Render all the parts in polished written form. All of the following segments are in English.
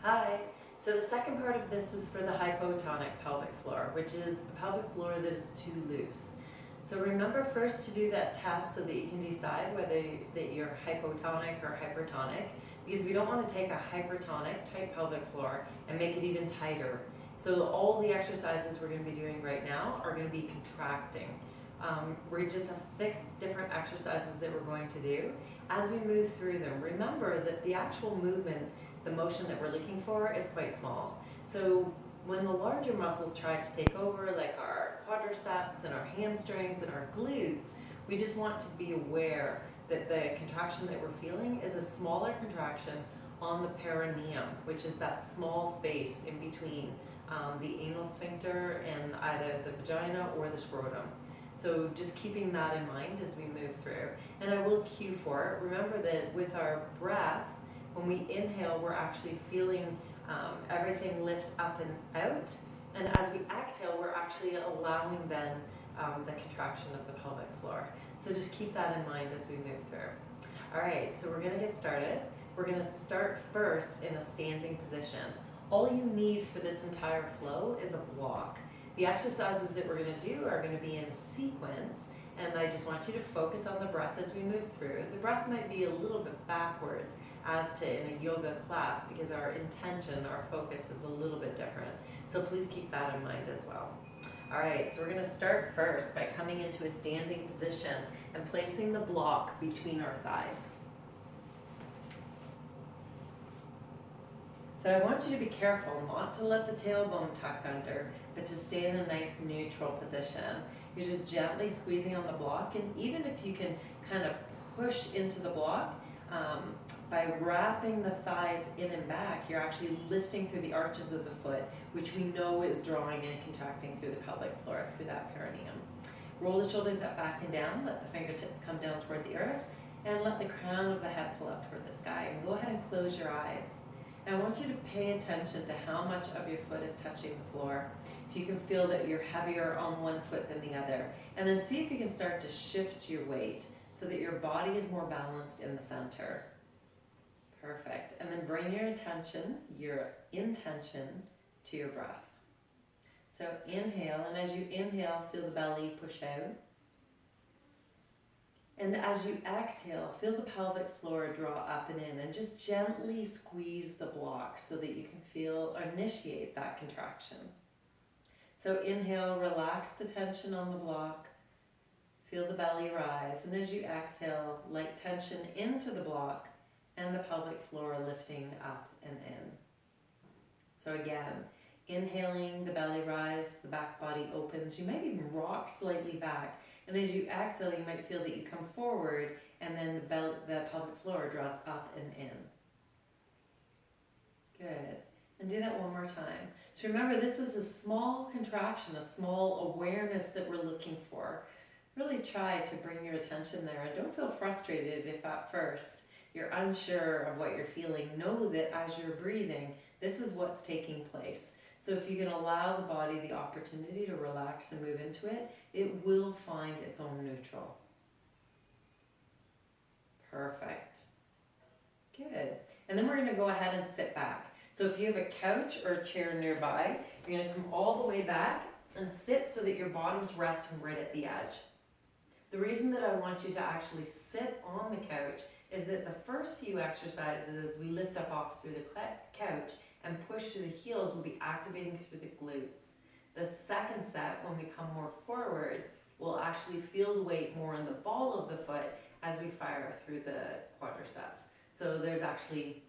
Hi. So the second part of this was for the hypotonic pelvic floor, which is a pelvic floor that is too loose. So remember first to do that test so that you can decide whether that you're hypotonic or hypertonic, because we don't want to take a hypertonic type pelvic floor and make it even tighter. So all the exercises we're going to be doing right now are going to be contracting. We just have 6 different exercises that we're going to do. As we move through them, remember that the actual movement, the motion that we're looking for, is quite small. So when the larger muscles try to take over, like our quadriceps and our hamstrings and our glutes, we just want to be aware that the contraction that we're feeling is a smaller contraction on the perineum, which is that small space in between the anal sphincter and either the vagina or the scrotum. So just keeping that in mind as we move through. And I will cue for it. Remember that with our breath, when we inhale, we're actually feeling everything lift up and out. And as we exhale, we're actually allowing then the contraction of the pelvic floor. So just keep that in mind as we move through. All right, so we're gonna get started. We're gonna start first in a standing position. All you need for this entire flow is a block. The exercises that we're gonna do are gonna be in sequence, and I just want you to focus on the breath as we move through. The breath might be a little bit backwards as to in a yoga class because our intention, our focus is a little bit different. So please keep that in mind as well. All right, so we're gonna start first by coming into a standing position and placing the block between our thighs. So I want you to be careful not to let the tailbone tuck under, but to stay in a nice neutral position. You're just gently squeezing on the block, and even if you can kind of push into the block, by wrapping the thighs in and back, you're actually lifting through the arches of the foot, which we know is drawing and contracting through the pelvic floor, through that perineum. Roll the shoulders up, back and down, let the fingertips come down toward the earth, and let the crown of the head pull up toward the sky. And go ahead and close your eyes. And I want you to pay attention to how much of your foot is touching the floor. If you can feel that you're heavier on one foot than the other. And then see if you can start to shift your weight so that your body is more balanced in the center. Perfect. And then bring your intention to your breath. So inhale, and as you inhale, feel the belly push out. And as you exhale, feel the pelvic floor draw up and in, and just gently squeeze the block so that you can feel or initiate that contraction. So inhale, relax the tension on the block, feel the belly rise, and as you exhale, light tension into the block and the pelvic floor lifting up and in. So again, inhaling, the belly rise, the back body opens. You might even rock slightly back. And as you exhale, you might feel that you come forward and then the pelvic floor draws up and in. Good. And do that one more time. So remember, this is a small contraction, a small awareness that we're looking for. Really try to bring your attention there, and don't feel frustrated if at first you're unsure of what you're feeling. Know that as you're breathing, this is what's taking place. So if you can allow the body the opportunity to relax and move into it, it will find its own neutral. Perfect. Good. And then we're going to go ahead and sit back. So if you have a couch or a chair nearby, you're going to come all the way back and sit so that your bottom's resting right at the edge. The reason that I want you to actually sit on the couch is that the first few exercises we lift up off through the couch and push through the heels will be activating through the glutes. The second set, when we come more forward, we'll actually feel the weight more in the ball of the foot as we fire through the quadriceps. So there's actually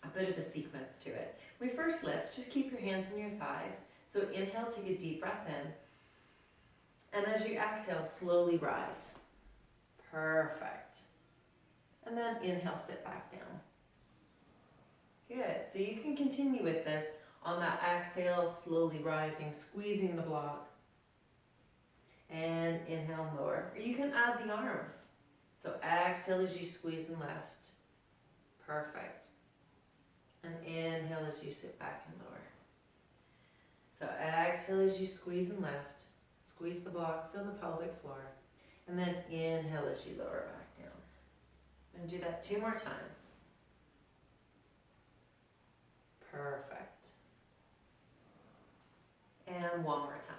a bit of a sequence to it. When we first lift, just keep your hands in your thighs. So inhale, take a deep breath in. And as you exhale, slowly rise. Perfect. And then inhale, sit back down. Good. So you can continue with this on that exhale, slowly rising, squeezing the block. And inhale, lower. Or you can add the arms. So exhale as you squeeze and lift. Perfect. And inhale as you sit back and lower. So exhale as you squeeze and lift. Squeeze the block, feel the pelvic floor. And then inhale as you lower back down. And do that 2 more times. Perfect. then one more time.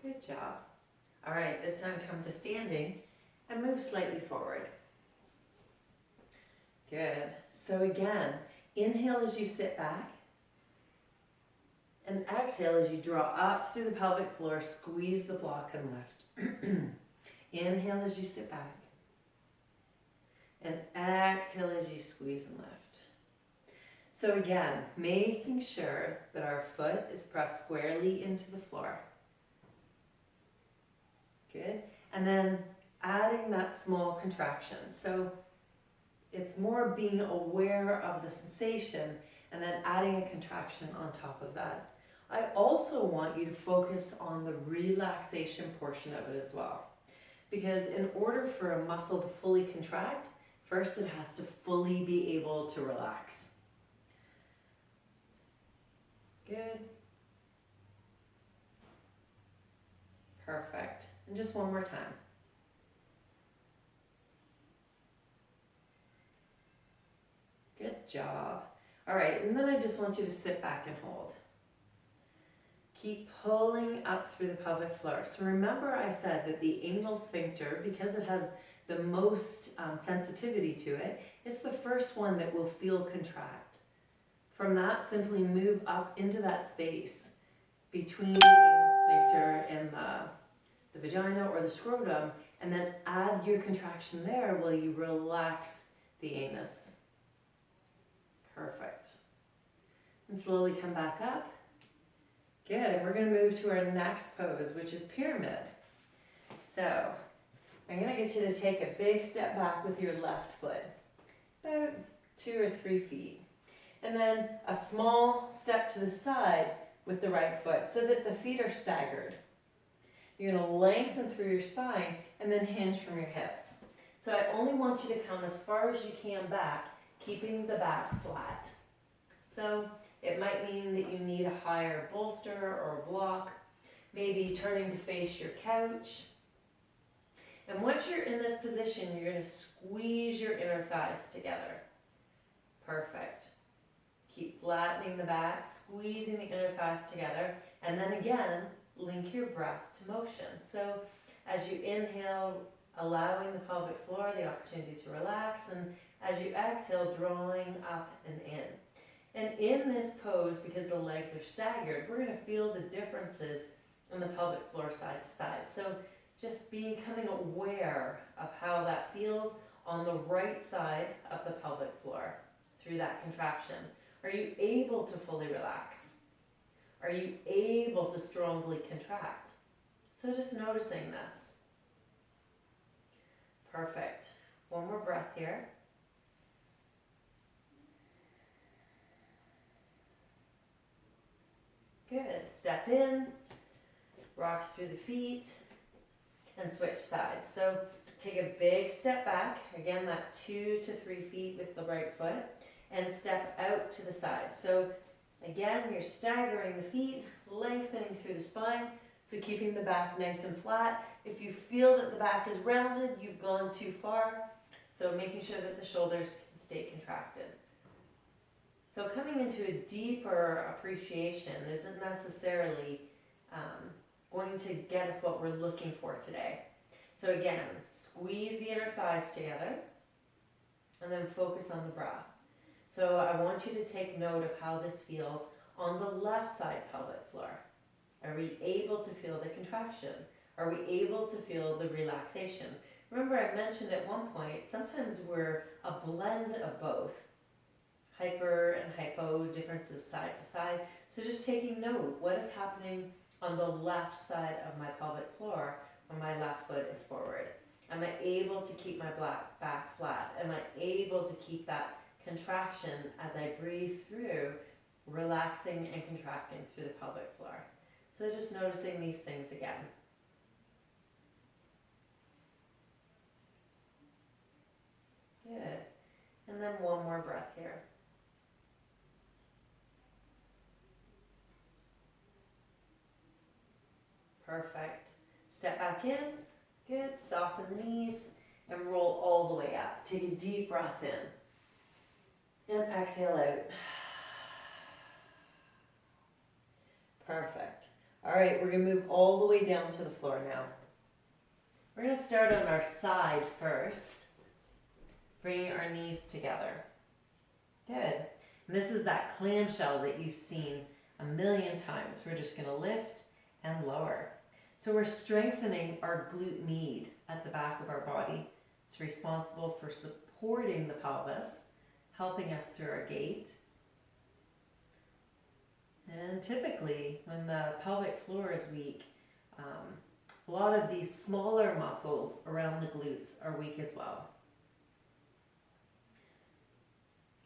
Good job. All right, this time come to standing and move slightly forward. Good. So again, inhale as you sit back, and exhale as you draw up through the pelvic floor, squeeze the block and lift. Inhale as you sit back, and exhale as you squeeze and lift. So again, making sure that our foot is pressed squarely into the floor. Good. And then adding that small contraction. So it's more being aware of the sensation and then adding a contraction on top of that. I also want you to focus on the relaxation portion of it as well. Because in order for a muscle to fully contract, first it has to fully be able to relax. Good. Perfect. And just one more time. Good job. All right, and then I just want you to sit back and hold. Keep pulling up through the pelvic floor. So remember I said that the anal sphincter, because it has the most sensitivity to it, is the first one that will feel contract. From that, simply move up into that space between the anal sphincter and the vagina or the scrotum, and then add your contraction there while you relax the anus. Perfect. And slowly come back up. Good, and we're going to move to our next pose, which is pyramid. So, I'm going to get you to take a big step back with your left foot, about 2 or 3 feet. And then a small step to the side with the right foot so that the feet are staggered. You're going to lengthen through your spine and then hinge from your hips. So I only want you to come as far as you can back, keeping the back flat. So it might mean that you need a higher bolster or a block, maybe turning to face your couch. And once you're in this position, you're going to squeeze your inner thighs together. Perfect. Keep flattening the back, squeezing the inner thighs together, and then again, link your breath to motion. So as you inhale, allowing the pelvic floor the opportunity to relax, and as you exhale, drawing up and in. And in this pose, because the legs are staggered, we're going to feel the differences in the pelvic floor side to side. So just becoming aware of how that feels on the right side of the pelvic floor through that contraction. Are you able to fully relax? Are you able to strongly contract? So just noticing this. Perfect. One more breath here. Good. Step in, rock through the feet, and switch sides. So take a big step back, again that 2 to 3 feet with the right foot, and step out to the side. So again, you're staggering the feet, lengthening through the spine, so keeping the back nice and flat. If you feel that the back is rounded, you've gone too far, so making sure that the shoulders can stay contracted. So coming into a deeper appreciation isn't necessarily going to get us what we're looking for today. So again, squeeze the inner thighs together and then focus on the breath. So I want you to take note of how this feels on the left side pelvic floor. Are we able to feel the contraction? Are we able to feel the relaxation? Remember I mentioned at one point, sometimes we're a blend of both. Hyper and hypo, differences side to side. So just taking note, what is happening on the left side of my pelvic floor when my left foot is forward? Am I able to keep my back flat? Am I able to keep that contraction as I breathe through, relaxing and contracting through the pelvic floor? So just noticing these things again. Good. And then one more breath here. Perfect. Step back in. Good. Soften the knees and roll all the way up. Take a deep breath in. And exhale out. Perfect. All right, we're gonna move all the way down to the floor now. We're gonna start on our side first, bringing our knees together. Good. And this is that clamshell that you've seen a million times. We're just gonna lift and lower. So we're strengthening our glute med at the back of our body. It's responsible for supporting the pelvis, helping us through our gait. And typically, when the pelvic floor is weak, a lot of these smaller muscles around the glutes are weak as well.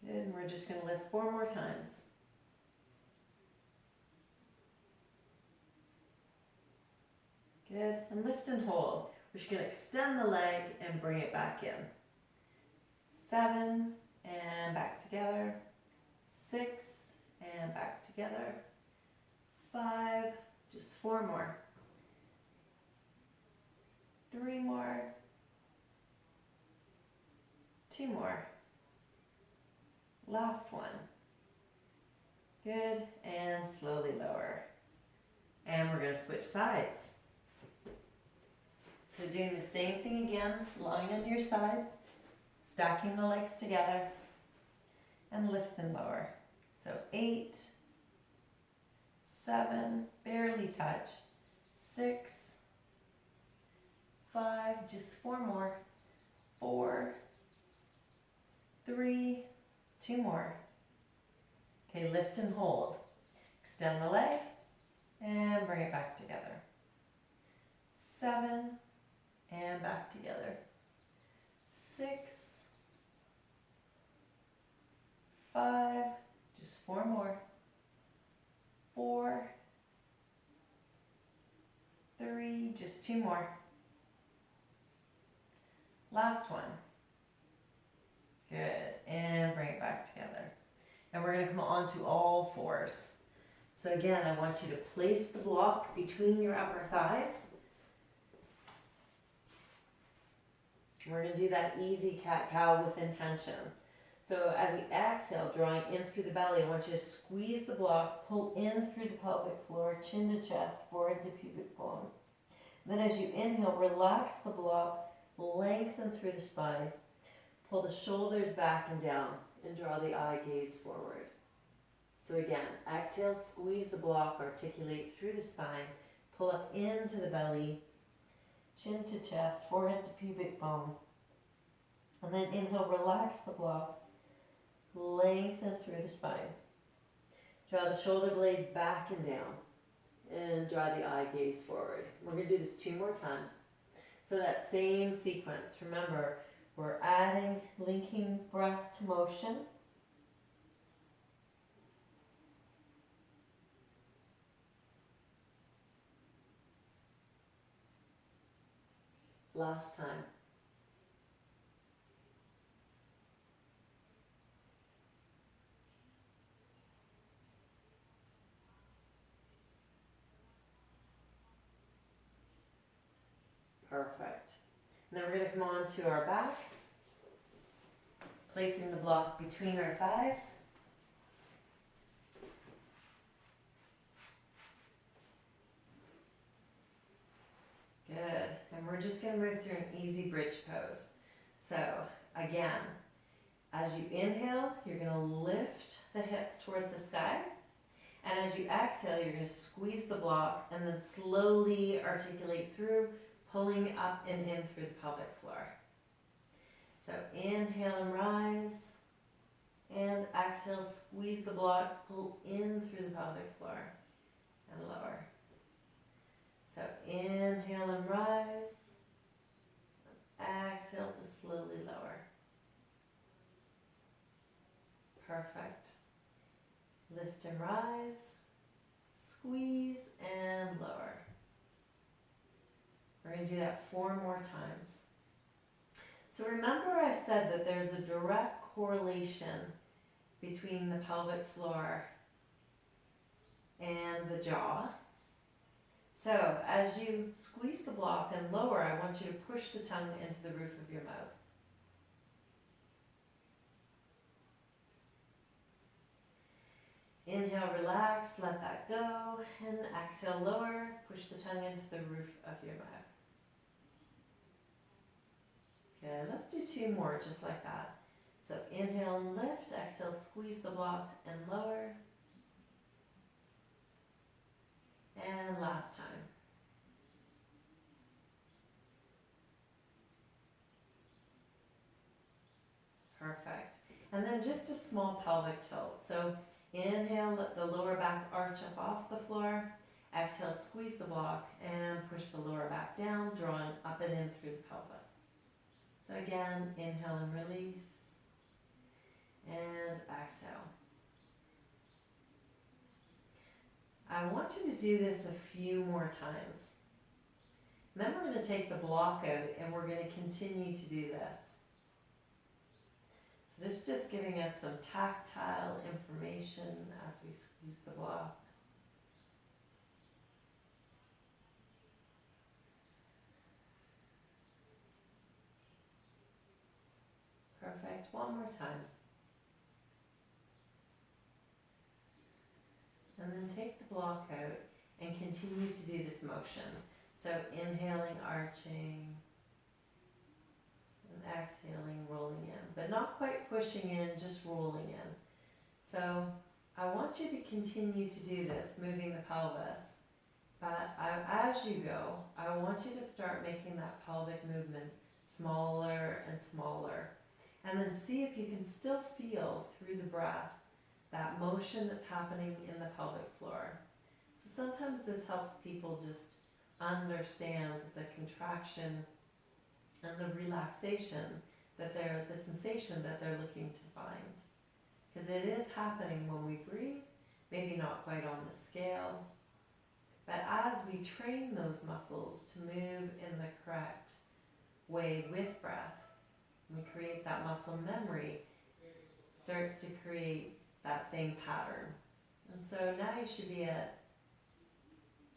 Good, and we're just going to lift 4 more times. Good, and lift and hold. We're just going to extend the leg and bring it back in. 7, and back together. 6, and back together. 5, just 4 more. 3 more. 2 more. Last one. Good, and slowly lower. And we're going to switch sides. So doing the same thing again, lying on your side, stacking the legs together, and lift and lower. So 8, 7, barely touch, 6, 5, just 4 more, 4, 3, 2 more. Okay, lift and hold. Extend the leg and bring it back together. 7, and back together. 6, 5, just 4 more. 4, 3, just 2 more. Last one. Good, and bring it back together. And we're going to come onto all 4s. So again, I want you to place the block between your upper thighs. We're going to do that easy cat-cow with intention. So as we exhale, drawing in through the belly, I want you to squeeze the block, pull in through the pelvic floor, chin to chest, forehead to pubic bone. Then as you inhale, relax the block, lengthen through the spine, pull the shoulders back and down, and draw the eye gaze forward. So again, exhale, squeeze the block, articulate through the spine, pull up into the belly, chin to chest, forehead to pubic bone. And then inhale, relax the block, lengthen through the spine. Draw the shoulder blades back and down, and draw the eye gaze forward. We're going to do this 2 more times. So that same sequence, remember, we're adding, linking breath to motion. Last time. Perfect. And then we're going to come on to our backs, placing the block between our thighs. Good. And we're just going to move through an easy bridge pose. So again, as you inhale, you're going to lift the hips toward the sky. And as you exhale, you're going to squeeze the block and then slowly articulate through, pulling up and in through the pelvic floor. So inhale and rise. And exhale, squeeze the block, pull in through the pelvic floor and lower. So inhale and rise. Exhale to slowly lower. Perfect. Lift and rise. Squeeze and lower. We're going to do that 4 more times. So remember I said that there's a direct correlation between the pelvic floor and the jaw. So as you squeeze the block and lower, I want you to push the tongue into the roof of your mouth. Inhale, relax, let that go, and exhale, lower, push the tongue into the roof of your mouth. Good, let's do 2 more just like that. So inhale and lift, exhale, squeeze the block and lower. And last time. Perfect. And then just a small pelvic tilt. So inhale, let the lower back arch up off the floor. Exhale, squeeze the block and push the lower back down, drawing up and in through the pelvis. So again, inhale and release. And exhale. I want you to do this a few more times. And then we're going to take the block out and we're going to continue to do this. So this is just giving us some tactile information as we squeeze the block. Perfect. One more time. And then take the block out and continue to do this motion. So inhaling, arching, and exhaling, rolling in. But not quite pushing in, just rolling in. So I want you to continue to do this, moving the pelvis. But as you go, I want you to start making that pelvic movement smaller and smaller. And then see if you can still feel through the breath that motion that's happening in the pelvic floor. So sometimes this helps people just understand the contraction and the relaxation that the sensation that they're looking to find. Because it is happening when we breathe, maybe not quite on the scale, but as we train those muscles to move in the correct way with breath, we create that muscle memory, starts to create that same pattern. And so now you should be at,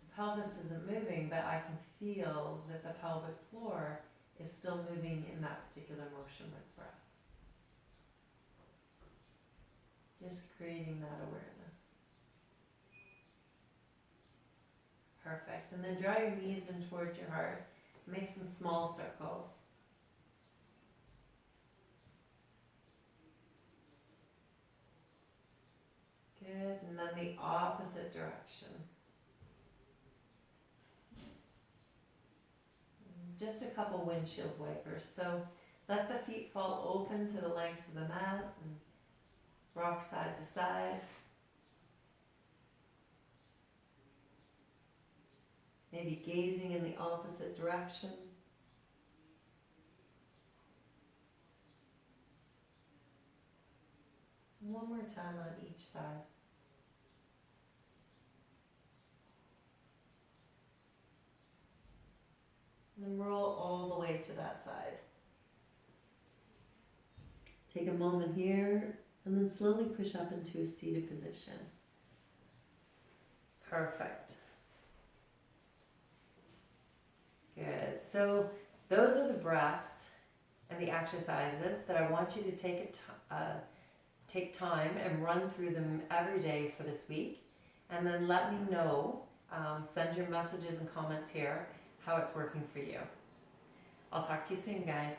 the pelvis isn't moving, but I can feel that the pelvic floor is still moving in that particular motion with breath. Just creating that awareness. Perfect. And then draw your knees in towards your heart. Make some small circles. Good, and then the opposite direction. Just a couple windshield wipers. So let the feet fall open to the legs of the mat and rock side to side. Maybe gazing in the opposite direction. One more time on each side. And then roll all the way to that side. Take a moment here and then slowly push up into a seated position. Perfect. Good. So those are the breaths and the exercises that I want you to take time and run through them every day for this week. And then let me know, send your messages and comments here, how it's working for you. I'll talk to you soon, guys.